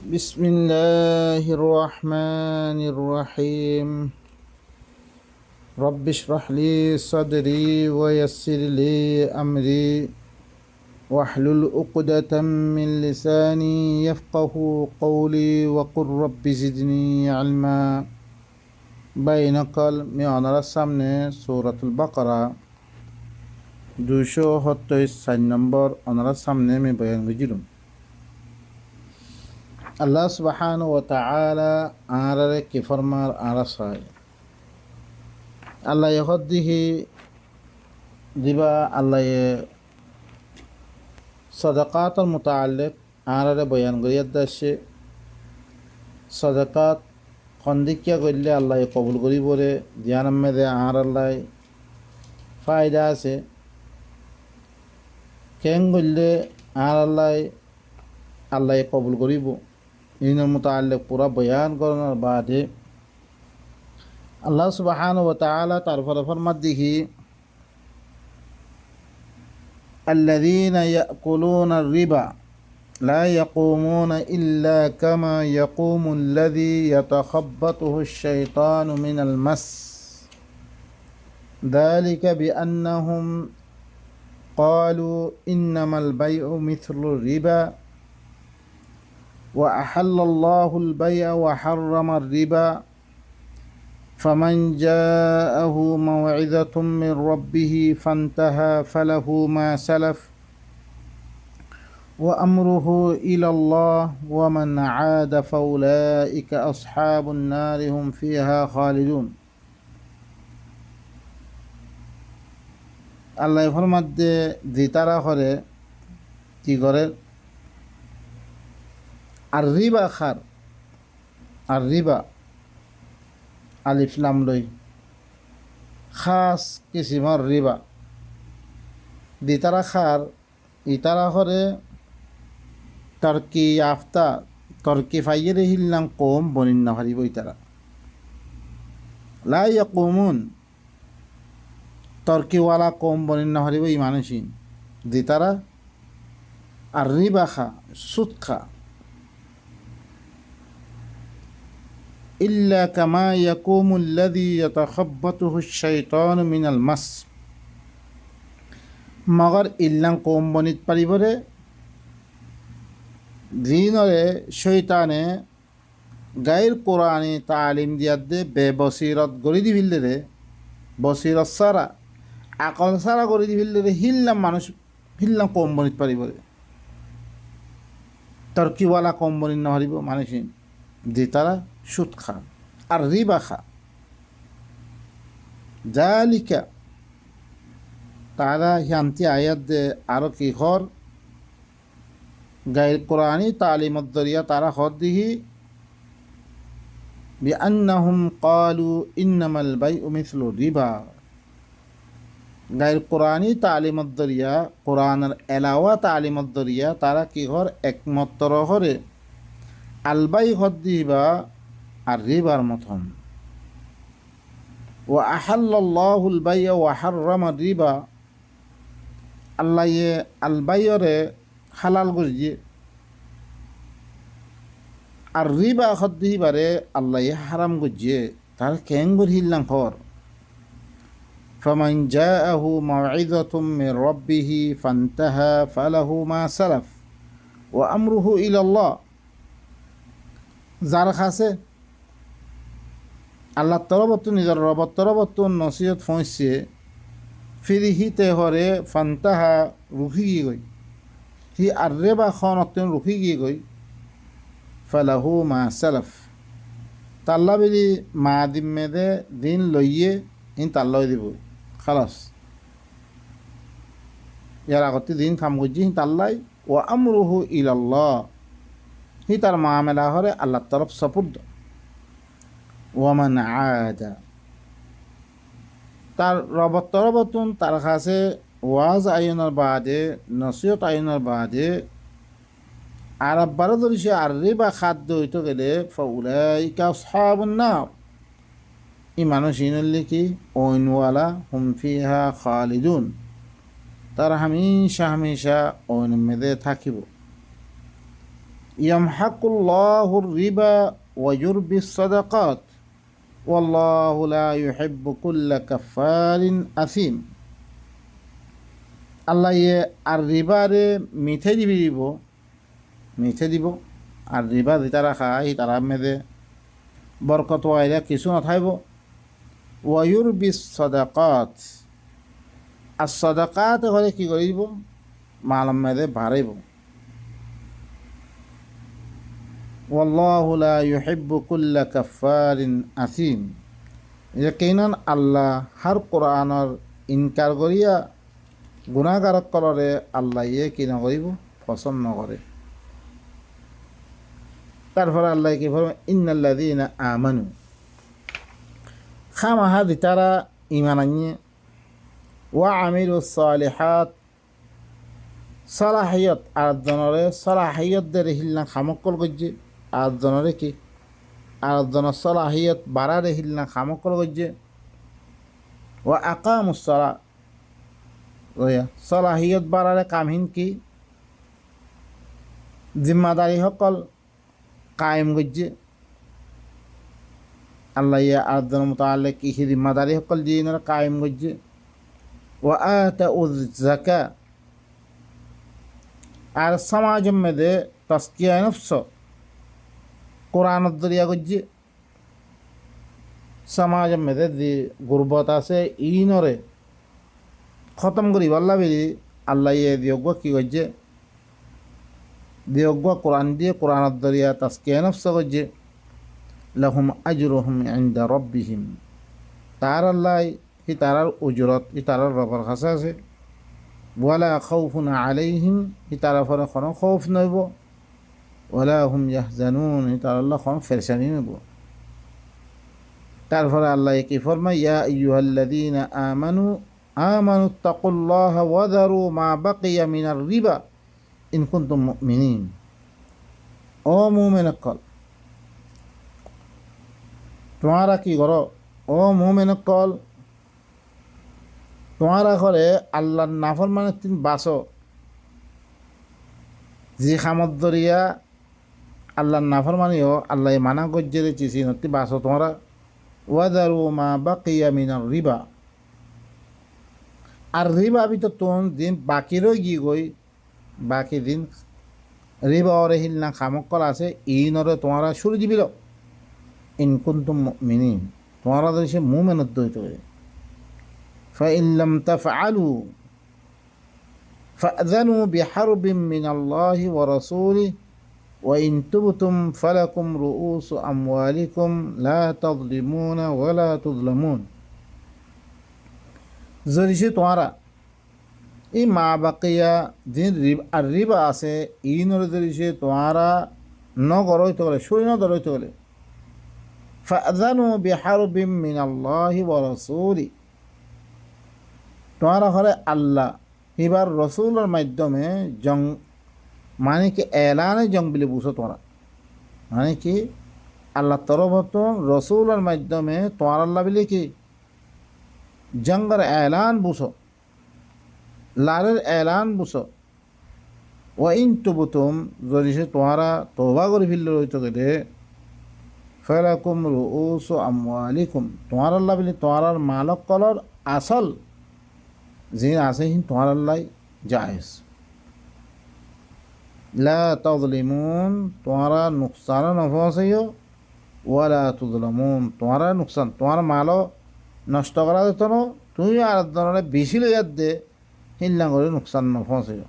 بسم الله الرحمن الرحيم رب اشرح لي صدري ويسر لي أمري واحلل عقدة من لساني يفقه قولي وقل رب زدني علما بينقل من السامنة سورة البقرة 277 নম্বর অনারার সামনে আমি বয়ান বুঝিলাম আল্লাহ সুবহানাহু ওয়া তাআলা আরারে কি ফরমার আরাসায় আল্লাহ ইহদিহি দিবা আল্লাহ সাদাকাতের মুতাআল্লিক আরারে বয়ান করিয়া দাসে সাদাকাত খন্দিকিয়া করলে আল্লাহ কবুল করিবরে ধ্যান মেদে আর আল্লাহ ফায়দা আছে কেন করলে আর আল্লাহ কবুল করিব ইনের মুতাআল্লিক পুরা বয়ান করার বাদে আল্লাহ সুবহানাহু ওয়া তাআলা তারপরে ফরমাত দিহি الذين يأكلون الربا لا يقومون إلا كما يقوم الذي يتخبطه الشيطان من المس ذلك بأنهم قالوا إنما البيع مثل الربا وأحل الله البيع وحرم الربا فمن جاءه موعظة من ربه فانتهى فله ما سلف وأمره إلى الله ومن عاد فأولئك أصحاب النار هم فيها خالدون আল্লাহ ফরমাতে দিতারা করে কি করে আর রিবা খার আর রিবা আলিফ লাম লই খাস কিসিমর রিবা দিতারা খার ইতারা করে তর্কি আফতা তর্কি ফাইয়ের হিল্লাম কম বনিন না হারিব ইতারা লা ইয়াকুমুন তর্কিওয়ালা কম বনিন না হারিব ই মানুষিন দিতারা আর রিবা খা সুদ খা ইল্লা কামা ইয়াকুমুল্লাযী ইয়াতাখাব্বাতুহু আশ-শাইতানু মিনাল মাস মগর ইল্লাং কম বনিত পারিবরে জিনরে শৈতানে গাইর কোরআনে তালিম দিয়াদে বেবসিরত গড়ি দিবিল্লে রে বসিরত সারা আকল সারা গড়ি দিবিল্লে রে হিল্লাম মানুষ হিল্লাম কম বনিত পারিবরে তর্কিওয়ালা কম বনিত না হারিব মানুষিন যে তারা সুদ খা আর রিবা খা জালিকা তারা শান্তি আয়াত দে আরো কি হর গাইর কোরআনি তালিমত দরিয়া তারা হর দিহি বিআন্নাহুম ক্বালু ইন্নামাল বাইউ মিসলু রিবা গাইর কোরআনি তালিমত দরিয়া কোরআনের এলাওয়া তালিমত দরিয়া তারা কি হর একমত হরে আলবাই হদ দিবা আর রিবার মতন ও আহাল্লাল্লাহুল বাইয়া ওয়া হাররামা রিবা আল্লাহ আলবাইরে হালাল করিয়ে আর রিবা হদ দিবারে আল্লাহ হারাম করিয়ে তার কেন গরিল্লাং হর ফামান জাআহু মাউইযাতুম মির রাব্বিহি ফান্তাহা ফালাহু মা সালাফ ওয়া আমরুহু ইলাল্লাহ যার কাছে আল্লাহ তরবত নিজের রবত তরবত নসিহত পৌঁছে ফিরিহিতে হরে ফান্তাহা রুখি গিয়ে গই হি আর্রে বা খন অত্যন্ত রুখি গিয়ে গই ফালাহু মা সালাফ তাল্লা বেলি মা দিম্মেদে দিন লইয়ে ইন তাল্লাই দিব খালাস ইয়ার আগতে দিন কাম করছি হি তাল্লাই ও আমরুহু ইলাল্লাহ হি তার মামেলা হরে আল্লাহর তরফ সপুর্দ ওয়ামান আদা তার রবত তরবতুন তার কাছে ওয়াজ আইনের বাদে নসিহত আইনের বাদে আর আব্বারও ধরিছে আর রিবা খাদ্য হইতে গেলে ফাউলাইকা আসহাবুন নার ই মানুষ ইনল্লি কি ওইনওয়ালা হুম ফিহা খালিদুন তারা হামেশা হামেশা ওইন মেদে থাকিব ইয়ামহাকুল্লাহুর রিবা ওয়া ইউরবিস সাদাকাত ওয়াল্লাহু লা ইউহিব্বু কুল্লা কাফফারিন আসিম। আল্লাহ ইয়ে আর রিবারে মিঠে দিব আর রিবা যেটা রাখা তারা মেদে বরকত ওয়াইলা কিছু নাথাইব। ওয়ায়ুর বিস সদাকাত আর সদাকাত হলে কি করে দিব মালাম মেদে বাড়াইব। ওয়াল্লাহু লা ইউহিব্বু কুল্লা কাফফারিন আসিম। যে কেইনান আল্লাহ হার কোরআনের ইনকার করিয়া গুণাগারক কলরে আল্লাহ ইয়ে কি নকরিব পছন্দ করে। তারপরে আল্লাহ কি বলবেন ইন্নাল্লাযীনা আমানু খামাহা দিতারা ঈমান আনিয়ে ওয়া আমিলুস সালিহাত সালাহিয়ত আরেকজনরে সালাহিয়ত দে রেহিলনা খামক্কল গজ্জে আরেকজনরে কি আরেকজনের সালাহিয়ত বাড়া রেহিলনা খামক্কল গজ্জে ওয়া আকামুস সালা সালাহিয়ত বাড়ারে কামহীন কি জিম্মাদারি সকল কায়েম গজ্জে আল্লাহ ইয়া আরেকজনের মুতাআল্লিক কি জিম্মাদারি সকল জিনার কায়েম গজ্জে ওয়া আতাউয যাকা আর সমাজের মধ্যে তাসকিয়া নফস কোরআনের দরিয়া গজ্জে সমাজের মধ্যে যে গুরবত আছে ইনরে খতম করি আল্লাহ বেরি আল্লাহ ইয়ে দিয়গ কি গজ্জে দিয়গ কোরআন দিয়ে কোরআনের দরিয়া তাসকিয়া নফস গজ্জে লাহুম আজরুহুম ইনদা রাব্বিহিম তার আল্লাহ হি তারার উজরত হি তারার রবের কাছে আছে। ওয়ালা খাউফুন আলাইহিম হি তারা ফরে কোনো খৌফ নইব। ওয়ালা হুম ইয়াহজানুন হি তার আল্লাহ কোনো ফেরশানি নইব। তারপরে আল্লাহ কি ফরমায় ইয়া আইয়ুহাল্লাযীনা আমানুত্তাকুল্লাহা ওয়া যারু মা বাকিয়া মিনার রিবা ইন কুনতুম মুমিনিন। ও মুমিনসকল তোমারা কি করো ও মুমিনসকল তোমারা ঘরে আল্লাহর নাফরমানের তিন বাসো যে খামত দরিয়া আল্লাহর নাফরমানিও আল্লাহ মানা গজ্জে দিয়েছি নতি বাসো তোমরা ওয়াদারু মা বাকিয়া মিনার রিবা আর রিবা তো তোন দিন বাকি রয়ে গিয়ে গই বাকি দিন রিবা ওরে হিল না খামক্কল আছে ইনরে তোমরা শুরু দিবিল ইন কুনতুম মুমিনিন তোমরা দেশে মুমিনত দইতে হবে। فإن لم تفعلوا فأذنوا بحرب من الله ورسوله وإن تبتم فلكم رؤوس أموالكم لا تظلمون ولا تظلمون। জরিসে তোমরা এই মা বাকিয়া যে আর রিবা আছে ইনর জরিসে তোমরা নগর হইতে গেলে সৈন্য দর হইতে গেলে ফাযানু বিহারবিম মিনাল্লাহি ওয়া রাসূলি তোমার ঘরে আল্লাহ এবার রসুলের মাধ্যমে জং মানে কি এলানে জং বলে বুঝো তোমরা মানে কি আল্লাহ তরফত রসুলের মাধ্যমে তোমার আল্লাহ বলে কি জঙ্গের এলান বুঝো লারের এলান বুঝো ও ইন তুবুতুম যদি সে তোমরা তওবা করে ফেললে রইতে গেলে ফালাকুম রুউসু আমওয়ালিকুম তোমার আল্লাহ বলে তোমার মালক কলর আসল যে আছে তোমার আল্লাহ জায়েজ লা তাযলিমুন তোমরা নুকসান নফসাইও ওয়ালা তুযলামুন তোমরা নুকসান তোমার মালও নষ্ট করা যেত না তুমি আর ধরনের বেশি লইয়ার দে হিল্লা করে নুকসান নফসাইও।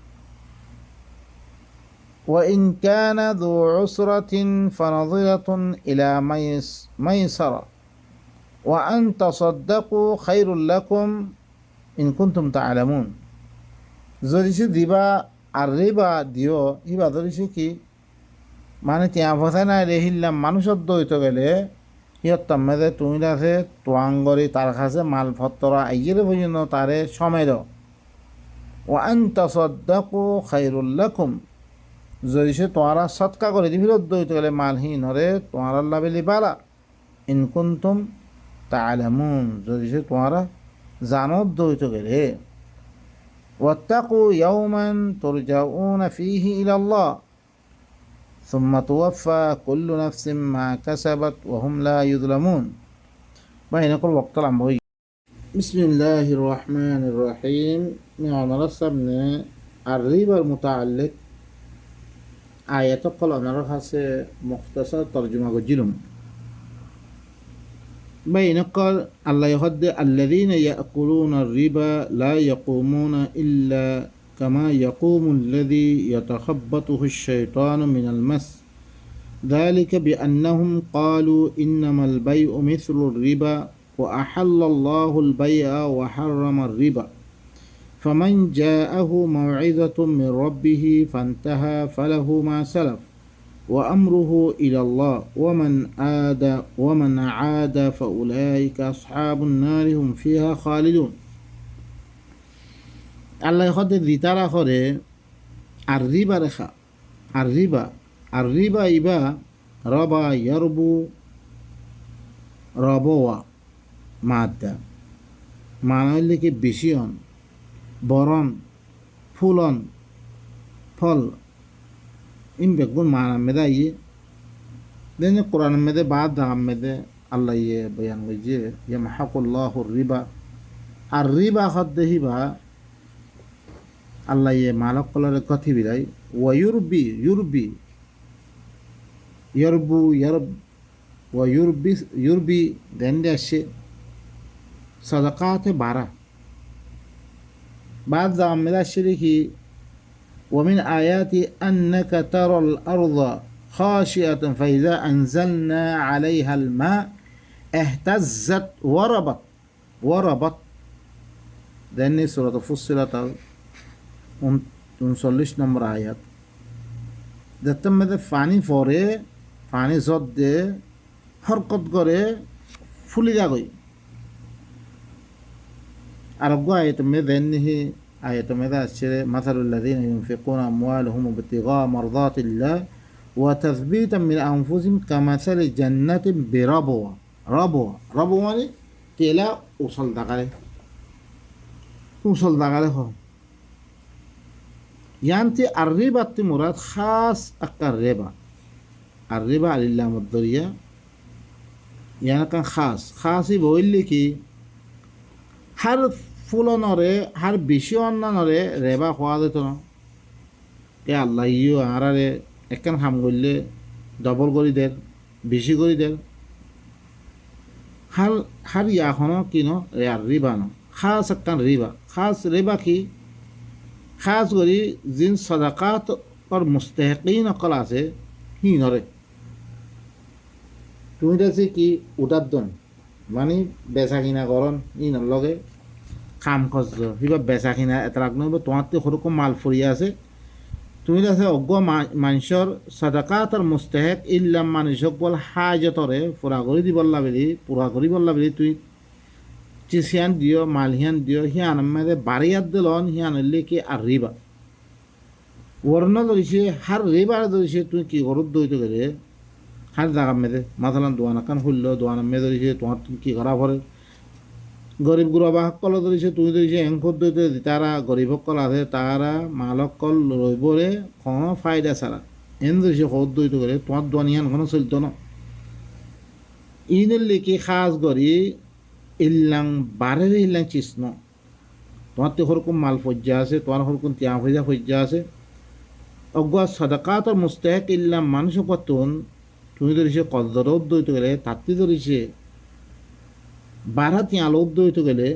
وإن كان ذو عسرة فنظرة إلى ميسرة وأن تصدقوا خير لكم ইন কুনতুম তা'লামুন। যদি সে দিবা আর রিবা দিও ইবা যদি সে কি মানে তিয়া ফসায় না রেহিল্লাম মানুষের দইতে গেলে সিহঁতার মেদে তুমি আছে তোয়াঙ্গরি তার কাছে মালপত্তরা আইয়ের পর্যন্ত তারে সময় দাও। ও আন তাসাদ্দাকু খায়রুল লাকুম যদি সে তোমরা সৎকা করে দি ফিরত দইতে গেলে মালহীন হরে তোমার আল্লাহ বেলি বালা ইন কুনতুম তা'লামুন যদি সে তোমরা জানত দইতে গেলে। ওয়াত্তাকু ইয়াওমান তুরজাউনা ফীহি ইলাল্লাহ ثم توفى كل نفس ما كسبت وهم لا يظلمون بينكم وقت الأمر. بسم الله الرحمن الرحيم. نحن رسمنا الربا المتعلق آيات القرآن الرحاسة مختصر ترجمة جلهم. بين قال الله يهد الذين يأكلون الربا لا يقومون إلا كما يقوم الذي يتخبطه الشيطان من المس ذلك بأنهم قالوا إنما البيع مثل الربا وأحل الله البيع وحرم الربا فمن جاءه موعظة من ربه فانتهى فله ما سلف وأمره إلى الله ومن عاد فأولئك أصحاب النار هم فيها خالدون. আল্লাহ হতে দিতারা করে আর রিবা রেখা আর রিবা ইবা রবা ইয়ারবু রবোয়া মাদ্দা মানে হইলে কি বিশিয়ন বরণ ফুলন ফল ইন বেগুন মানা মেদা ইয়ে দেন কোরআন মেদে বাদ দাম মেদে আল্লাহ ইয়ে বয়ান যে ইয়ামহাকুল্লাহুর রিবা আর রিবা হদ্দে হিবা আল্লাহ ইয়ে মালক কলরে কথি বিরাই ওয়ুরবি ইয়রবু ইয়রব ওয়ুরবি দেন আসে সদকাতে বারা بعد ذا الشريكي ومن آياتي أنك ترى الأرض خاشئة فإذا أنزلنا عليها الماء اهتزت وربت دني سورة فصلت 39 নম্বর আয়াত দেখতে মেয়েদের পানি পরে পানি জত দিয়ে হরকত করে ফুলি যাগই আর আয়াত মেয়েদের নিহি আয়াত মেয়েদের আসছে মাসালুল্লাযীনা ইউনফিকুনা আমওয়ালাহুম ইবতিগা মারদাতিল্লাহ ওয়া তাসবীতাম মিন আনফুসিহিম কামাসালি জান্নাতিন বিরাবওয়া মানে তেলা উসল দাগারে হয় يعني الربا مراد خاص أكثر الربا لله مدرية يعني كان خاص بقول لك هر فلان هر بيشون ربا خواهد يا الله يو عرارة একান হাম করলে ডবল করে দেন বেশি করে দেন হার ইয়াখনো কিনো আর রিবা ন খাস একখান রিবা কি খাস করি জিন সদাকাত আর মুস্তাহিকিন অকল আছে হি নরে তুমি দেখছি কি উঠার দন মানে বেচা কিনা করন ই নলগে কাম খরচ কিবা বেচা কিনা এটা নব তোমার তো সরকম মাল ফুরিয়ে আছে তুমি দেখে অজ্ঞ মানুষের সদাকাত আর মুস্তাহিক ইল্লাম মানুষক বল হাজতরে পুরা করে দিবল লাবিলি তুই চিসিয়ান দিও মালহিয়ান দিও হিয়ান মেদে বাড়িয়াত দিলন হিয়ান হইলে কি আর রিবা ওরণ ধরিছে হার রিবার ধরিছে তুই কি করত দইতে গেলে হার জাগা মেদে মাথালান দোয়ান কান খুললো দোয়ান মে ধরিছে তোমার তুমি কি করা পরে গরিব গুরবা সকল ধরিছে তুই ধরিছে এংখত দইতে তারা গরিব সকল আছে তারা মালক কল রইবরে কোনো ফায়দা ছাড়া এন ধরিছে সদ দইতে গেলে তোমার দোয়ান হিয়ান কোনো চলতো না ইনের লিখি খাস গরি ইল্লাং বারের ইল্লাং চিসন তোমার তো হরকম মাল ফজ্জা আছে তোমার হরকম তিয়া ফজ্জা আছে অজ্ঞা সদাকাত আর মুস্তাহিক ইল্লাম মানুষ কতন তুমি ধরিছে কদরত দইতে গেলে তাত্তি ধরিছে বারা তিয়া লোক দইতে গেলে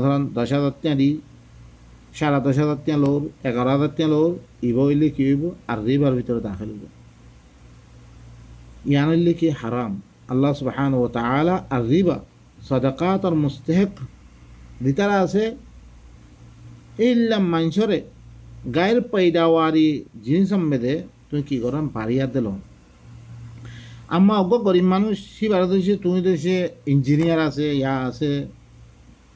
ধরেন 10,000 তিয়া দি 10,500 তিয়া লোর 11,000 তিয়া লোর ইব হইলে কি হইব আর রিবার ভিতরে দাখিল হইব ইয়ান হইলে কি হারাম আল্লাহ সুবহানাহু ওয়া তাআলা আর রিবা সদাকাত আর মুস্তাহিক দিতারা আছে ইল্লাম মানুষরে গায়ের পৈদাওয়ারি জিনিস মেদে তুমি কি করাম বাড়িয়া দিল আম্মা অজ্ঞ গরিব মানুষ সি বারো দিছে তুমি দিছে ইঞ্জিনিয়ার আছে ইয়া আছে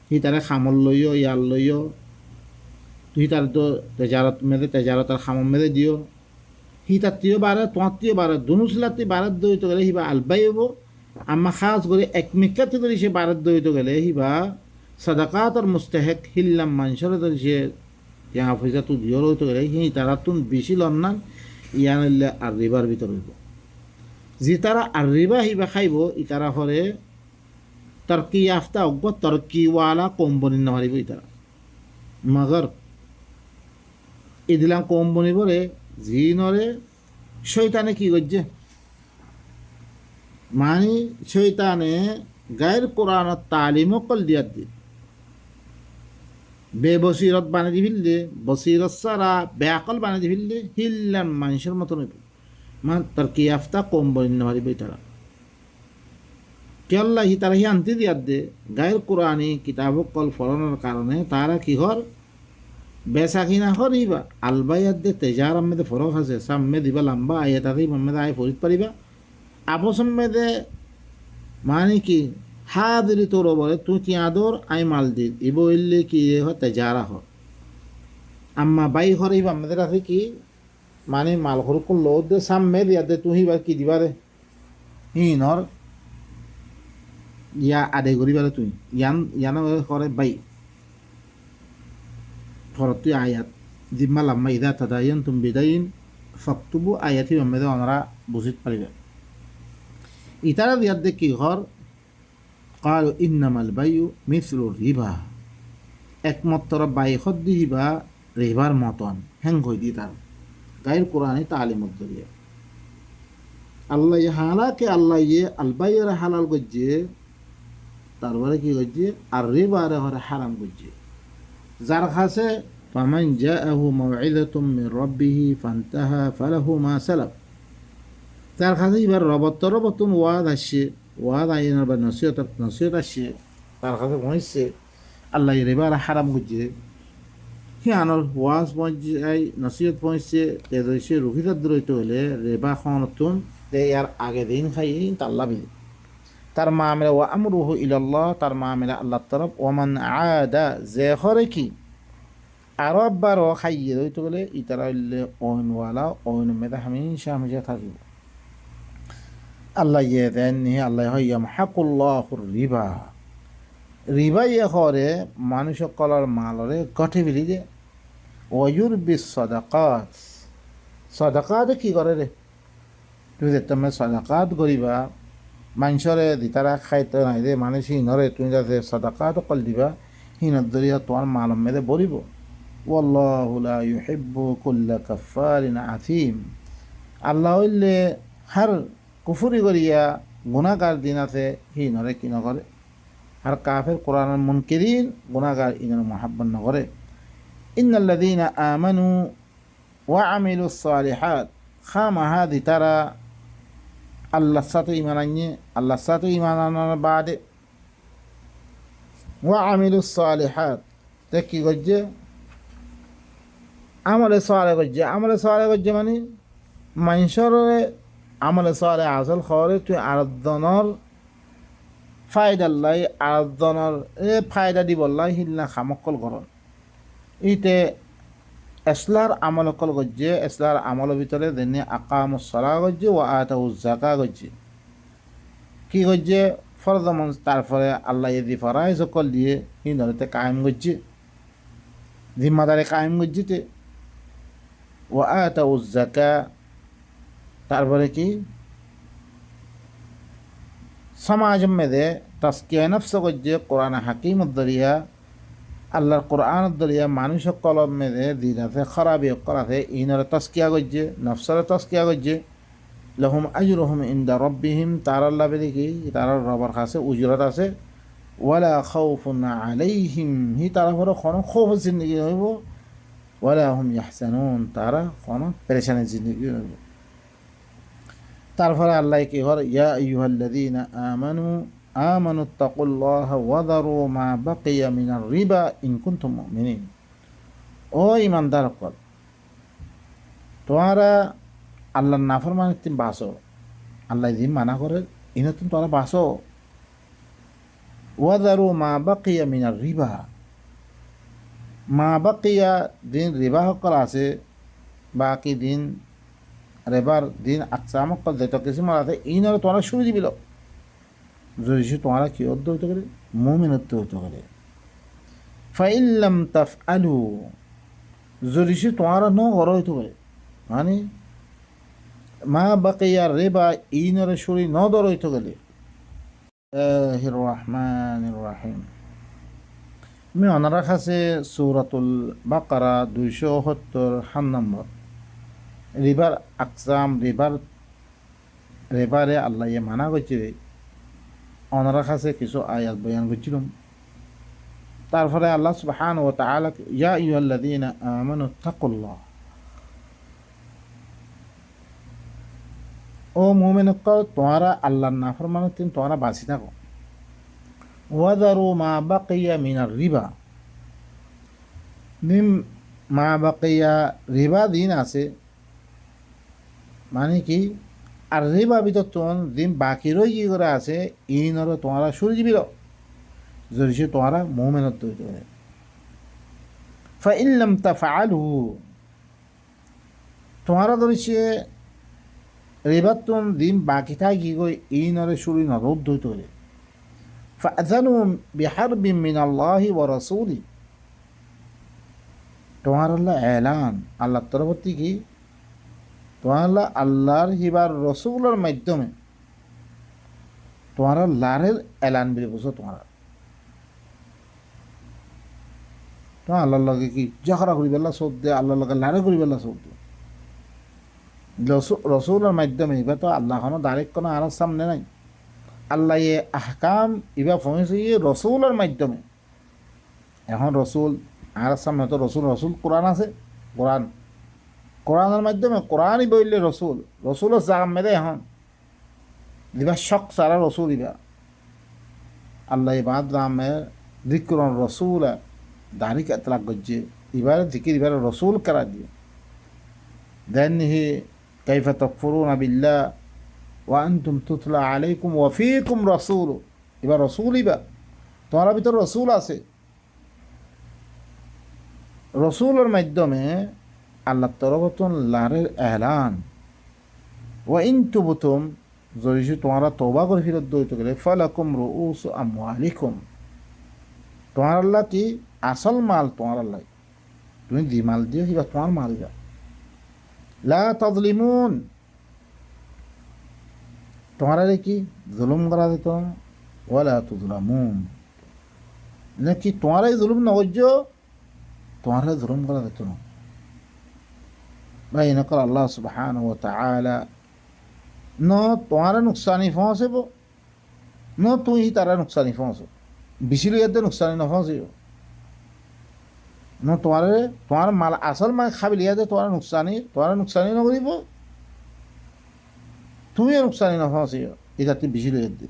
সি তারা খামল লইও ইয়ার লইও তুই তার তো তেজারত আর খামল মেদে দিও সি তার তিও বারে তোমার তিও বারে দুনুসলাতি বারাত দইতে গেলে সিবা আলবাই হব আম্মা খাস করে এক মিকাতে ধরিছে বারাত দইতে গেলে সিবা সদাকাত আর মুস্তাহিক হিল্লাম মানুষরে ধরিছে ત્યાં ફૈસા તું દિયો તો રહી હી તારા તું બીસી લન્ના ইয়ান হইলে আর রিবার ভিতর হইব যে তারা আর রিবা হিবা খাইব ই তারা হরে তরকি আফতা অজ্ঞ তরকিওয়ালা কোম্পানি না হারিব ই তারা মগর ইদিলাম কোম্পানি বলে জিনরে শৈতানে কি করছে মানে শৈতানে গায়ের কোরআন তালিম কল দিয়ার দিন বেবসিরত বানিয়ে দি ফেললে বসিরত সারা বেআকল বানিয়ে দি ফেললে হিল্লান মানুষের মতন হইব মানে তার কি আফতা কম বলেন না পারিব তারা কেল্লা হি তারা হি আনতে দিয়ার দে গায়ের কোরআনি কিতাব কল ফলনের কারণে তারা কি হর বেচা কিনা হরিবা আলবাইয়ার দে তেজার আমেদে ফরক আছে সামনে দিবা লম্বা আইয়া তাদের মেদে আয় ফরিদ পারিবা আপসম মেদে মানে কি হা দিলি তোর বলে তুই কি আদর আই মাল দি ইব ইল্লে কি তেজারা হ আম্মা বাই হরিবা আমাদের আছে কি মানে মাল হর কো লোদ দে সামনে দিয়া দে তুই বা কি দিবা রে হিনর ইয়া আদে করিবারে তুই ইয়ান করে বাই ফরতুই আয়াত জিম্মা লাম্মা ইদা তাদায়ন তুম বিদায়ন ফক্তুবু আয়াতি মেদে ওনারা বুঝিত পারিবে ইতারা দিয়ার দে কি ঘর قالوا إنما البيع مثل الربا একমাত্র বাই খদ্দি হিবা রিবার মতন হ্যাং হই দি তার গায়ের কোরআনে তালিম দরিয়া আল্লাহ হালাকে আল্লাহ আলবাইয়ের হালাল গজ্জে তারপরে কি গজ্জে আর রিবারে হরে হারাম গজ্জে যার কাছে ফামান জাআহু মাউইযাতুম মিন রাব্বিহি ফান্তাহা ফালাহু মা সালাফ তার কাছে এবার রবতম ওয়াদ আসছে ওয়াদ আইনের বা নসিহত আসছে তার কাছে পৌঁছছে আল্লাহ রিবার হারাম গজ্জে হি আনর ওয়াজ পৌঁছে নসিহত পৌঁছছে তেজসে রুখিতার দূরইতে হলে রেবা খনতুন তে ইয়ার আগে দিন খাই তাল্লা বিল তার মামলা ওয়া আমরুহু ইলাল্লাহ তার মামলা আল্লাহর তরফ ওমান আদা যে হরে কি আরো বারো খাইয়ে দইতে গেলে ইতারা হইলে ওয়ালা ওন মেদা হামেশা হামেশা থাকিব আল্লাহ ইয়ে দেন নিয়ে আল্লাহ হইয়াম হাকুল্লাহুর রিবা রিবা ইয়ে হরে মানুষ কলার মালরে গঠে বিলি যে ওয়ুর বিশ সদাকাত কি করে রে তুমি যে তুমি সদাকাত করিবা মানুষরে দিতারা খাইতে নাই রে মানুষ হিনরে তুমি যাতে সদাকাত কল দিবা হিনত দরিয়া তোমার মালম মেদে বলিব ওয়াল্লাহু লা ইউহিব্বু কুল্লা কাফফারিন আথিম আল্লাহ হইলে হার কুফুরি করিয়া গুনাহগার দিন আছে হিনরে কি নকরে আর কাফের কোরআনের মুনকিরিন গুনাহগার ইনার মুহাব্বত নকরে ইন্নাল্লাযীনা আমানু ওয়া আমিলুস সালিহাত খামাহা দিতারা আল্লাহর সাথে ঈমান আনিয়ে আল্লাহর সাথে ঈমান আনার বাদে ওয়া আমিলুস সালিহাত তে কি করছে আমলে সালে করছে মানে মানুষের আমলে সালে আসল খবরে তুই আরাধনার ফায়দাল্লাই আরাধনার ফায়দা দিবল্লাই হিল্লা খামকল করন ইতে এসলার আমল অকল গজ্জে এসলার আমলের ভিতরে দেনে আকামুস সালাহ গজ্জে ও আতাউজ যাকা গজ্জে কি গজ্জে ফরদমন তারপরে আল্লাহ ইদি ফরাই সকল দিয়ে হিনতে কায়েম গজ্জে জিম্মাদারে কায়েম গজ্জিতে ও আতাউজ যাকা তারপরে কি সমাজ মেদে তাস্কিয়া নফস গজ্জে কোরআন হাকিম দরিয়া আল্লাহর কোরআন দরিয়া মানুষ কলম মেদে দিন আছে খারাপি অকল আছে ইনরে তস্কিয়া গজ্জে নফসরে তস্কিয়া গজ্জে লহুম আজরুহুম ইনদা রব্বিহিম তার আল্লাহ বেদি কি তার রবার কাছে উজরত আছে ওয়ালা খাউফুন আলাইহিম হি তারা হলো কোনো খৌফ জিন্দগি হইব ওয়ালা হুম ইয়াহসানুন তারা কোনো পেরেশানি জিন্দগি হইব তারপরে আল্লাহ কি হর ইয়া আইয়ুহাল্লাযীনা আমানু তাকুল্লাহ ওয়াদারু মা বাকিয়া মিনার রিবা ইন কুনতুম মুমিনিন ও ইমানদার কল তোমরা আল্লাহর নাফরমানি তুমি বাসো আল্লাহ যে মানা করে ইনে তুমি তোমরা বাসো ওয়াদারু মা বাকিয়া মিনার রিবা মা বাকিয়া দিন রিবা সকল আছে বাকি দিন রেবার দিন আকসাম সকল যেটা কিছু আছে ইনরে তোমরা শুরু দিবিল যদি তোমরা কি অর্ধ হইতে পারে মুমিনত্ব হইতে পারে ফাইল্লাম তাফআলু যদি তোমরা ন ঘর হইতে পারে মানে মা বাকিয়া রেবা ইনরে শুরি ন দরইত গেলে রহমান রাহিম আমি অনারা কাছে সূরাতুল বাকারা 270 নম্বর রিবার আকসাম রেবারে আল্লাহ মানা করছে অনারা কাছে কিছু আয়াত বয়ান করছিলাম তারপরে আল্লাহ সুবহানাহু ওয়া তাআলা ইয়া আইয়ুহাল্লাযীনা আমানু তাকুল্লাহ ও মুমিনগণ তোমরা আল্লাহর নাফরমানি থেকে তোমরা বাঁচি থাকো ওয়াদারু মা বাকিয়া মিনার রিবা নিম মা বাকিয়া রিবা দিন আছে মানে কি আর রিবা ভিতর তোমার দিন বাকি রয়ে কি করে আছে ইনর তোমরা সরে যাবিল যদি সে তোমরা মুমিনত তৈরি করে ফাইন লাম তাফআলু তোমরা ধরেছে রিবাতুন দিন বাকি থাকি গই ইনরে সরে নরদ হইতে করে ফাযানু বিহারবিন মিনাল্লাহি ওয়া রাসূলি তোমার আল্লাহ এলান আল্লাহর তরফ থেকে তোমার আল্লাহর হিবার রসুলের মাধ্যমে তোমার লারের এলান বলে বুঝো তোমার আল্লাহর লগে কি জখরা করি বেলা সব দে আল্লাহর লগে লারে করি বেলা সব দে রসুলের মাধ্যমে এবার তো আল্লাহ কোনো ডাইরেক্ট কোনো আর সামনে নাই আল্লাহ এ আহকাম এবার পৌঁছে রসুলের মাধ্যমে এখন রসুল আর সামনে তো রসুল কোরআন আছে কোরআনের মাধ্যমে কোরআনই বললে রসুলের জাম মেরে এখন দিবা শখ সারা রসুল দিবা আল্লাহ ইবাদ রামের দিকরণ রসুল দাড়ি এতলাক করছে এবারে জিকির এবারে রসুল করা দিয়ে দেন হি কাইফা তাকফুরুনা বিল্লাহ ওয়া আনতুম তুতলা আলাইকুম ওয়া ফীকুম রাসূল এবার রসুল ইবা তোমার ভিতর রসুল আছে রসুলের মাধ্যমে আল্লাহ তরফতন লারের এলান ও ইন তুবতুম যদি তোমরা তওবা করে ফিরত দইতে গেলে ফালাকুম রুউসু আমওয়ালিকুম তোমার আল্লাহ কি আসল মাল তোমার আল্লাহ তুমি দি মাল দিও হিবা তোমার মাল যা লা তাজলিমুন তোমার কি জুলুম করা যেত না ওয়ালা তুজলামুন নাকি তোমারাই জুলুম না করছ তোমারা জুলুম করা যেত না ভাই নকল আল্লাহ সুবহানাহু ওয়া তাআলা ন তোমারা নুকসানি পৌঁছব ন তুই তারা নুকসানি পৌঁছ বিশিল ইয়াতে নুকসানি নপৌঁছিব ন তোমার মাল আসল মাল খাবিল ইয়াতে তোমার নুকসানি নকরিব তুমিও নুকসানি নপৌঁছিব এটাতে বিশিল ইয়াতে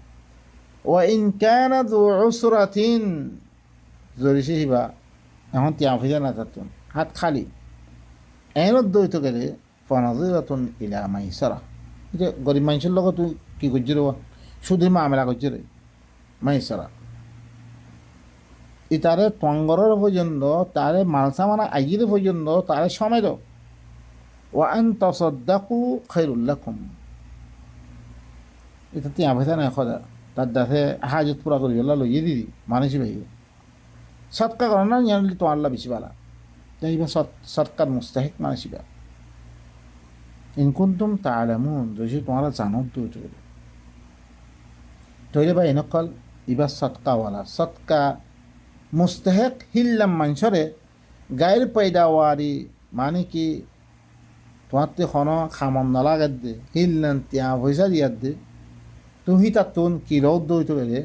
ওয়া ইন কানা যু উসরাতিন যদি সে হিবা এখন তিয়া ফিজা না থাকতুন হাত খালি এনত দইতে গেলে ফনাজিরাতুন ইলা মাইসারা এটা গরিব মানুষের লগত তুই কি করছি রে সুদের মামলা করছি রে মাইসারা ই তারে টঙ্গরের পর্যন্ত তারে মালসামানা আইগিরে পর্যন্ত তারে সময় দাও ওয়া আন তাসাদ্দাকু খায়রুল লাকুম এটা তিয়া ফিজা না খদা তার দাসে হাজত পুরা করি আল্লাহ লইয়ে দিদি মানুষই ভাই সৎকা করো না জানলি তো আল্লাহ বেশি বালা যাইবা সৎকার মুস্তাহিক মানুষিবা ইনকুন্তুম তাআলামুন যদি তোমরা জানো তো তৈলে বা এনেকল ইবা সৎকাওয়ালা সৎকা মুস্তাহিক হিল্লাম মানুষরে গায়ের পয়দাওয়ারি মানে কি তোমার তো কোনো খামন নালাগাত দে হিল্লান তিয়া পয়সা দিয়ার দে তুমি তাতুন কি রৌদ দইতে গেলে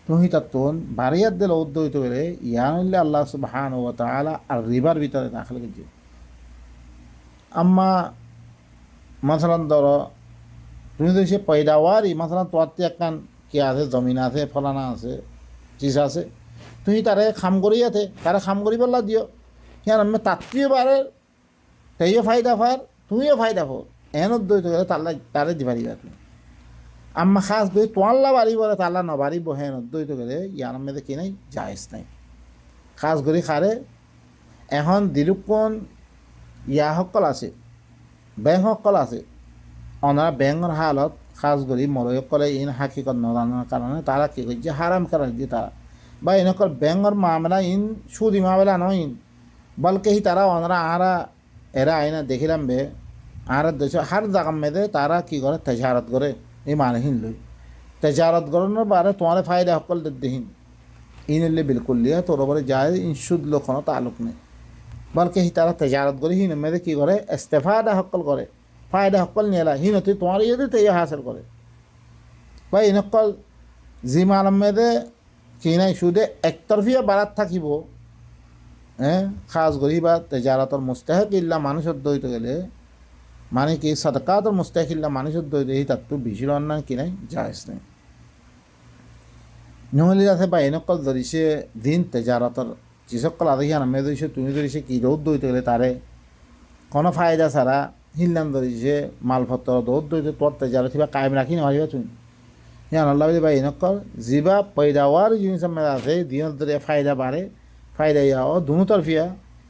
তুমি তাতুন বাড়িয়ার দিলে রৌদ দইতে গেলে ইয়ানিল্লা আল্লাহ সুবহানাহু ওয়া তাআলা আর রিবার ভিতরে দাখিল করছে আম্মা মাসালান ধরো তুমি তো সে পয়দাওয়ারি মাসালান তোয়ার একখান কি আছে জমিন আছে ফলানা আছে চিজ আছে তুমি তারে খাম করিয়াতে তারে খাম করি পেলা দিও সিয়ান আমি তাত্তিও পারে তাইও ফায়দা ফার তুমিও ফায়দা ফো এনত দইতে গেলে তারে দিবারিবা তুমি আম্মা খাস দই তোয়াল্লা বাড়ি বলে তাল্লা নবাড়িব হেনত দইতে গেলে ইয়ার মেয়েদের কি নাই জায়েজ নাই খাস করি খারে এখন দিলুকন ইয়া সকল আছে বেং সকল আছে অনারা বেঙর হালত খাস করি মরয়সকলে ইন হাকিকত নজানার কারণে তারা কি করছে হারাম করা দিয়ে তারা বা এনেকল বেঙর মামলা ইন সুদি মামলা নয় বলকে হি তারা অনারা আরা এরা আইনা দেখিলাম বে আর দেশ হার জায়গা মেদে তারা কি করে তেজারত করে এই মানহীন লই তেজারত করানোর বারে তোমার ফায়দা সকল দেহীন ইনলে বিলকুল লিয়া তোর ওপরে যায় ইনসুদ লোকনো তালুক নেই বলকে তারা তেজারত করে হিন মেদে কি করে ইস্তেফাদা সকল করে ফায়দা সকল নিয়ে লা হিনতি তোমার ইয়েতে তেজ হাসিল করে বা ইনকল জিমাল মেদে কি নাই সুদে একতরফিয়া বারাত থাকিব খাস করি বা তেজারতর মুস্তাহেক ইল্লা মানুষের দইতে গেলে মানে কি সদকাতর মুস্তাহেক ইল্লা মানুষের দইতে এই তার তো বেশি অন্যান্য কি নাই জায়েজ নেই নহলে আছে বা এনেকল ধরিছে দিন তেজারতর যেসকল আদহিয়া নামে ধরিছে তুমি ধরিছে কি রোদ দইতে গেলে তারে কোনো ফায়দা ছাড়া হিল্লাম ধরিছে মালপত্র রোদ দইতে তোর তেজারত কিবা কায়েম রাখি নহারিবা তুমি হ্যাঁ আল্লাহ বলি বা এনেকল যিবা পয়দাওয়ার জিনিস আছে দিনের ধরে ফায়দা বাড়ে ফায়দা ইয়া ও দুনো তরফিয়া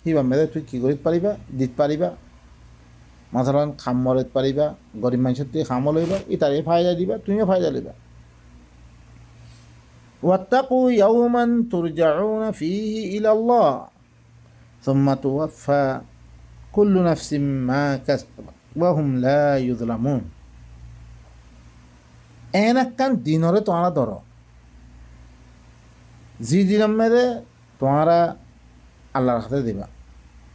হিবা মেদে তুই কী করিতে পারিবা দিতে পারিবা মাথালান খাম মরিতে পারিবা গরিব মানুষের তুই খামও লইবা ইতারে ফায়দা দিবা তুমিও ফায়দা লইবা واتقوا يوما ترجعون فيه إلى الله ثم توفى كل نفس ما كسبت وهم لا يظلمون এনাকান দিনরে তোমরা ধরো জি দিনের মেদে তোমরা আল্লাহর হাতে দিবা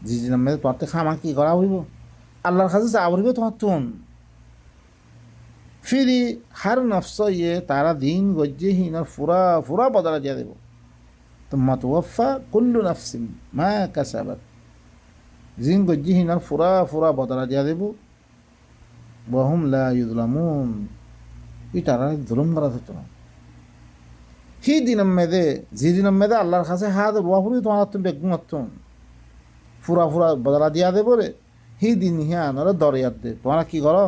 জি দিনের মেদে তোমার খামা কি করা হইব আল্লাহর কাছে যা বলবে তোমার তুন ফিরি হার নফস ইয়ে তারা দিন গজ্জে হিনার ফুরা ফুরা বদলা দিয়ে দেব তোমা তুওয়াফা কুল্লু নফসিম মা কাসাবাত জিন গজ্জে হিনার ফুরা ফুরা বদলা দিয়ে দেব ওয়াহুম লা ইউযলামুন ই তারা জুলুম করা হতো না হি দিনের মেদে যে দিনের মেদে আল্লাহর কাছে হাত রোয়া ফুরি তোমার তুমি বেগুন ফুরা ফুরা বদলা দিয়া দেব রে হি দিন হিয়া নরে দরিয়াত দে তোমরা কি করো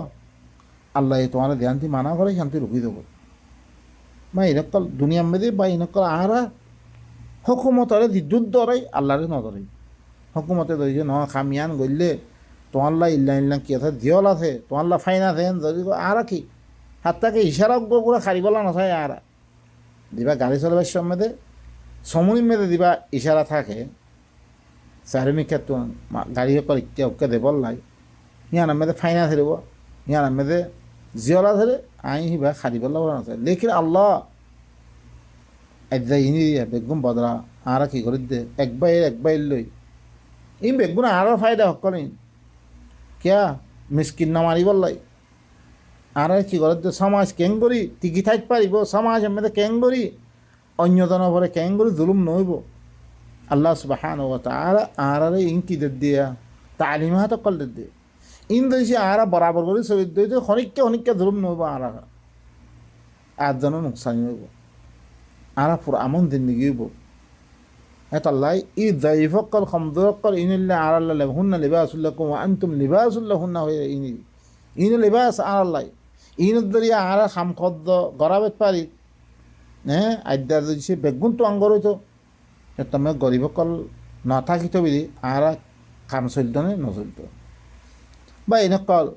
আল্লাহ তোমার ধ্যানটি মানা করে শান্তি রুখি দেবো বা ইনকল দুনিয়ার মেদে বা ইনকল আহারা হকুমতরে বিদ্যুৎ দরাই আল্লাহরে নদরাই হকুমতে ধরেছে ন খামিয়ান গইলে তোমাল্লা ইল্লা ইল্লা কি আছে দিয়ল আছে তোমাল্লা ফাইন আছে যদি আরা কি হাতটাকে ইশারা করে খারিবলা নথায় আরা দিবা গাড়ি চলাবার মেদে সমুনি মেদে দিবা ইশারা থাকে চারিমি ক্ষেত্র গাড়ি সকল ইত্যা উকে দেবল লাই ইয়ার মেদে ফাইনা ধরিব ইয়ার মেদে জিয়লা ধরে আই হিবা খারিবলা বলা নথায় লেকিন আল্লাহ একদা ইনি দিয়া বেগুন বদলা আরা কি করে দে একবার লই ই বেগুন আরও ফায়দা সকল কিয়া মিসকিন না মারিব লাই আর কি করে সমাজ কেং করি টিকি থাকতে পারিব সমাজ এমনি কেং করি অন্যজনের পরে কেং করি জুলুম নইব আল্লাহ সুবহানাহু ওয়া তাআলা আরারে ইনকি দিয়া তালিমাত কল দে ইন দিছে আরা বরাবর করে শরীর দিতে অনেককে জুলুম নইব আরা আর জন নুকসান হইব আরা পুরো আমন জিন্দেগি হইব এতাল্লাই ই দাইফকল খমদরকল ইনিল্লা আরাল্লাহ লাহুন্না লিবাসুল লাকুম ওয়া আনতুম লিবাসুল লাহুন্না হয়ে ইন লিবাস আরাল্লাই ইনের দরিয়া আরা খাম খদ্দ গড়াবেত পারি হ্যাঁ আদ্যা দিছে বেগুন তো আঙ্গর হইতো তুমি গরিবকল না থাকিত বুলি আরা খাম চলত নে নচলত বা এনেকল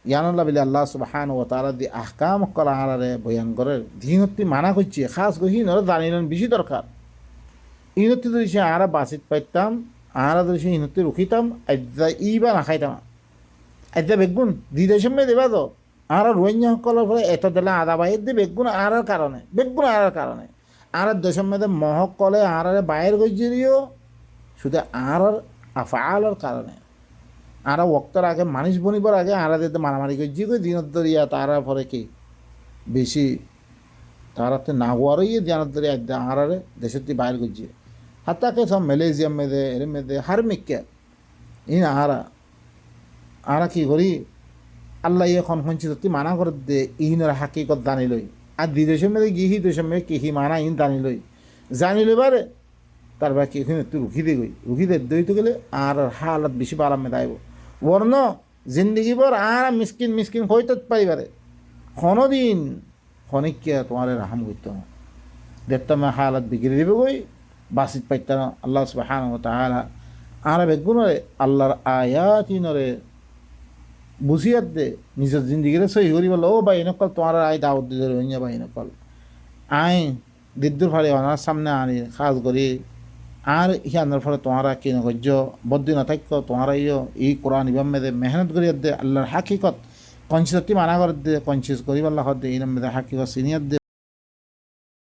ইয়ানুল্লাহ বলে আল্লাহ সুবহানাহু ওয়া তাআলা দি আহকাম কল আরারে বয়ান করে দিনতি মানা করছে খাস করে হিনরে জানিলেন বেশি দরকার ইনতি দিছে আরা বাসিত পাইতাম আরা দিছে ইনতি রুখিতাম আদ্যা ইবা না খাইতাম আদ্যা বেগুন দি দেশে মে দেবা তো আর রোহিঙ্গা সকলের পরে এত দিলে আদা বাইর দিয়ে বেগুন আরার কারণে আর দেশের মধ্যে মহক কলে আরারে বাইর গজিও শুধু আর আফআলের কারণে আর ওক্তর আগে মানুষ বনিবার আগে আরা দিতে মারামারি গজি করে দিনত দরিয়া তারা পরে কি বেশি তারাতে না হওয়ারই দিনত দরিয়া আরারে দেশের দিয়ে বাইর গজি হাতাকে সব মালয়েশিয়া মেদে এর মেদে হার মিক্কে ইন আরা কি করি আল্লাহ এখন সঞ্চিত মানা করে দে ইহিনের হাকিকত জানি লই আর দেশের মেয়ে গিহি দেশের মেয়ে কিহি মানা ইন জানি লই বারে তার বাকি এখানে একটু রুখি দে দইতে গেলে আর হালত বেশি বারাম মেদাইব বর্ণ জিন্দগি বর আর মিসকিন হইতে পারিবারে কোনোদিন খনিককে তোমার রাহাম করতে না দেখতাম হালত বিগড়ে দেবে গই বাসিত পাইতাম আল্লাহ সুবহানাহু ওয়া তাআলা আর বেগুনরে আল্লাহর আয়াতিনরে বুঝিয়াত দে নিজের জিন্দিগিরে সহি করি বলো ও ভাই নকল তোমার আয় দাওয়াত দিতে রোহিঙ্গা ভাই নকল আই দিদ্দুর ফাড়ি ওনার সামনে আনি খাস করি আর হিয়ানোর ফলে তোমারা কি নগর্য বদ্দি না থাকো তোমারা এই কোরআন ইবাম মেদে মেহনত করিয়া দে আল্লাহর হাকিকত কনসিয়াসটি মানা করে দে কনসিয়াস করিবার লাগ দে এই মেদে হাকিকত সিনিয়র দে